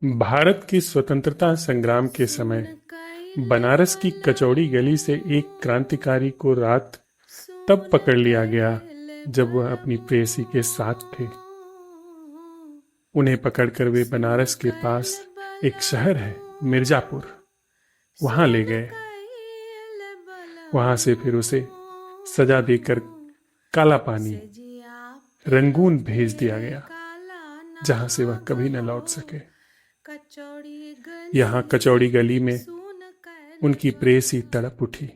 भारत की स्वतंत्रता संग्राम के समय बनारस की कचौड़ी गली से एक क्रांतिकारी को रात तब पकड़ लिया गया जब वह अपनी प्रेयसी के साथ थे। उन्हें पकड़कर वे बनारस के पास एक शहर है मिर्जापुर, वहां ले गए। वहां से फिर उसे सजा देकर काला पानी रंगून भेज दिया गया, जहां से वह कभी न लौट सके। यहाँ कचौड़ी गली में उनकी प्रेयसी तड़प उठी।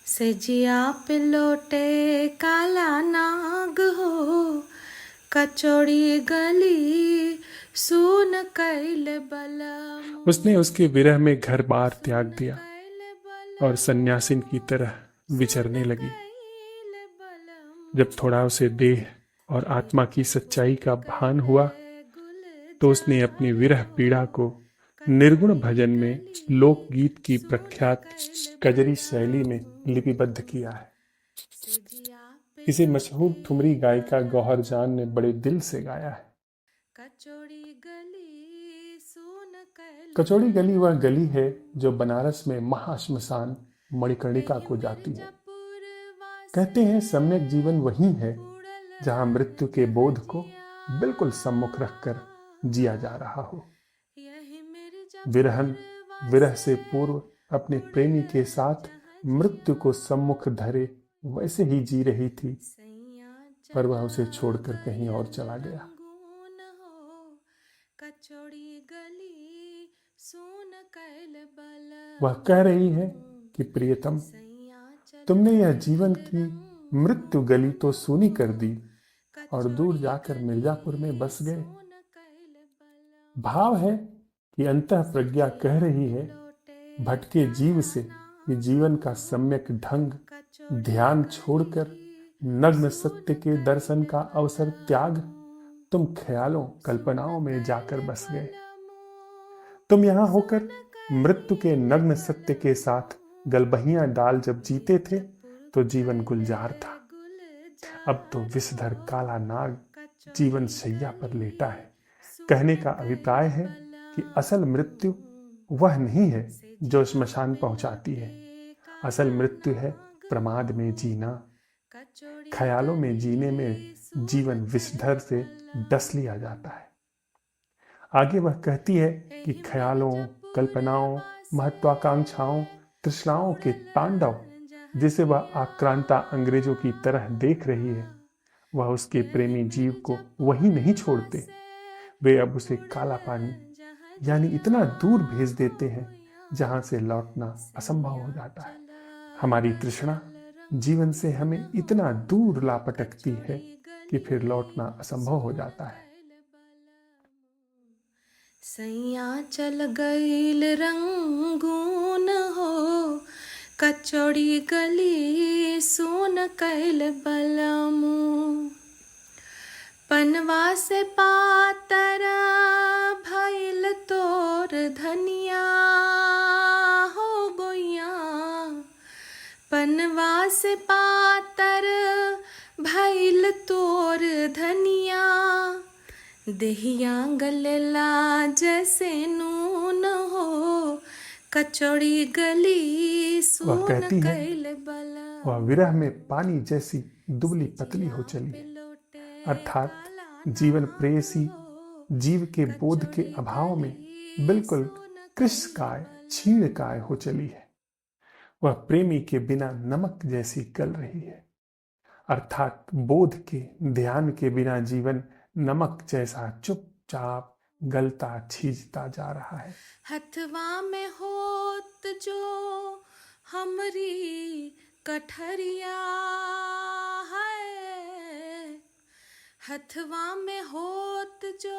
सजिया पे लौटे काला नाग हो, कचौड़ी गली सुन कैल बलम। उसने उसके विरह में घर बार त्याग दिया और सन्यासिन की तरह विचरने लगी। जब थोड़ा उसे देह और आत्मा की सच्चाई का भान हुआ तो उसने अपनी विरह पीड़ा को निर्गुण भजन में लोकगीत की प्रख्यात कजरी शैली में लिपिबद्ध किया है। इसे मशहूर ठुमरी गायिका गौहर जान ने बड़े दिल से गाया है। कचौड़ी गली वह गली है जो बनारस में महाश्मशान मणिकर्णिका को जाती है। कहते हैं सम्यक जीवन वही है जहां मृत्यु के बोध को बिल्कुल सम्मुख रखकर जिया जा रहा हो। विरहन विरह से पूर्व अपने प्रेमी के साथ मृत्यु को सम्मुख धरे वैसे ही जी रही थी, पर वह उसे छोड़कर कहीं और चला गया। वह कह रही है कि प्रियतम, तुमने यह जीवन की मृत्यु गली तो सूनी कर दी और दूर जाकर मिर्जापुर में बस गए। भाव है कि अंतः प्रज्ञा कह रही है भटके जीव से कि जीवन का सम्यक ढंग ध्यान छोड़कर नग्न सत्य के दर्शन का अवसर त्याग तुम ख्यालों कल्पनाओं में जाकर बस गए। तुम यहां होकर मृत्यु के नग्न सत्य के साथ गलबहियां डाल जब जीते थे तो जीवन गुलजार था। अब तो विषधर काला नाग जीवन शैया पर लेटा है। कहने का अभिप्राय है कि असल मृत्यु वह नहीं है जो श्मशान पहुंचाती है। असल मृत्यु है प्रमाद में जीना। ख्यालों में जीने में जीवन विषधर से डस लिया जाता है। आगे वह कहती है कि ख्यालों, कल्पनाओं, महत्वाकांक्षाओं, तृष्णाओं के तांडव जिसे वह आक्रांता अंग्रेजों की तरह देख रही है, वह उसके प्रेमी जीव को वही नहीं छोड़ते। वे अब उसे काला पानी यानी इतना दूर भेज देते हैं जहां से लौटना असंभव हो जाता है। हमारी तृष्णा जीवन से हमें इतना दूर ला पटकती है कि फिर लौटना असंभव हो जाता है। सैया चल गईल रंगून हो, कचौड़ी गली सुन कैल बलमू। पनवा से पातर भइल तोर धनिया हो गोइया। पनवा से पातर भइल तोर धनिया। देहिया गलेला जैसे नून हो, कचौड़ी गली सुन कैल बला। वह विरह में पानी जैसी दुबली पतली हो चली, अर्थात जीवन प्रेयसी जीव के बोध के अभाव में बिल्कुल कृशकाय क्षीणकाय हो चली है। वह प्रेमी के बिना नमक जैसी गल रही है, अर्थात बोध के ध्यान के बिना जीवन नमक जैसा चुपचाप गलता छीजता जा रहा है। हथवा में होत जो हमरी कठरिया है, हथवा में होत जो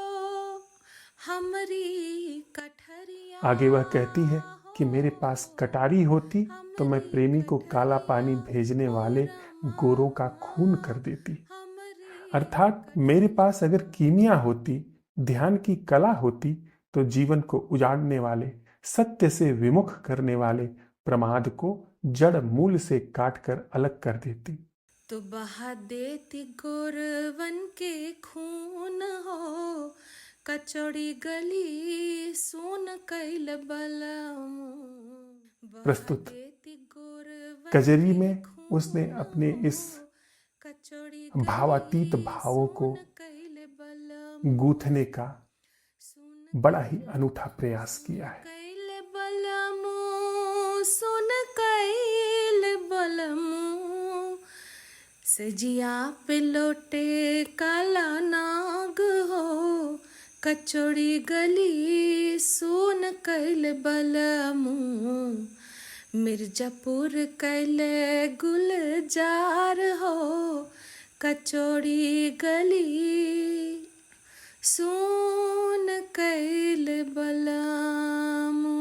हमरी कठरिया। आगे वह कहती है कि मेरे पास कटारी होती तो मैं प्रेमी को काला पानी भेजने वाले गोरों का खून कर देती। अर्थात मेरे पास अगर कीमिया होती, ध्यान की कला होती, तो जीवन को उजाड़ने वाले, सत्य से विमुख करने वाले प्रमाद को जड़ मूल से काटकर अलग कर देती। तो बहा देती गोरवन के खून हो, कचौड़ी गली सुन कैल बलमु प्रस्तुत बहदेती गोरवती कजरी में उसने अपने इस कचौड़ी भावातीत भावों को कैल बलमु गूंथने का सुन बड़ा ही अनूठा प्रयास किया है। कैल बलमु सुन कैल बलमु सजिया पे लोटे काला नाग हो कचौड़ी गली सुन कैल बलमु मिर्जापुर कैले गुलजार हो कचौड़ी गली सुन कैल बलमु।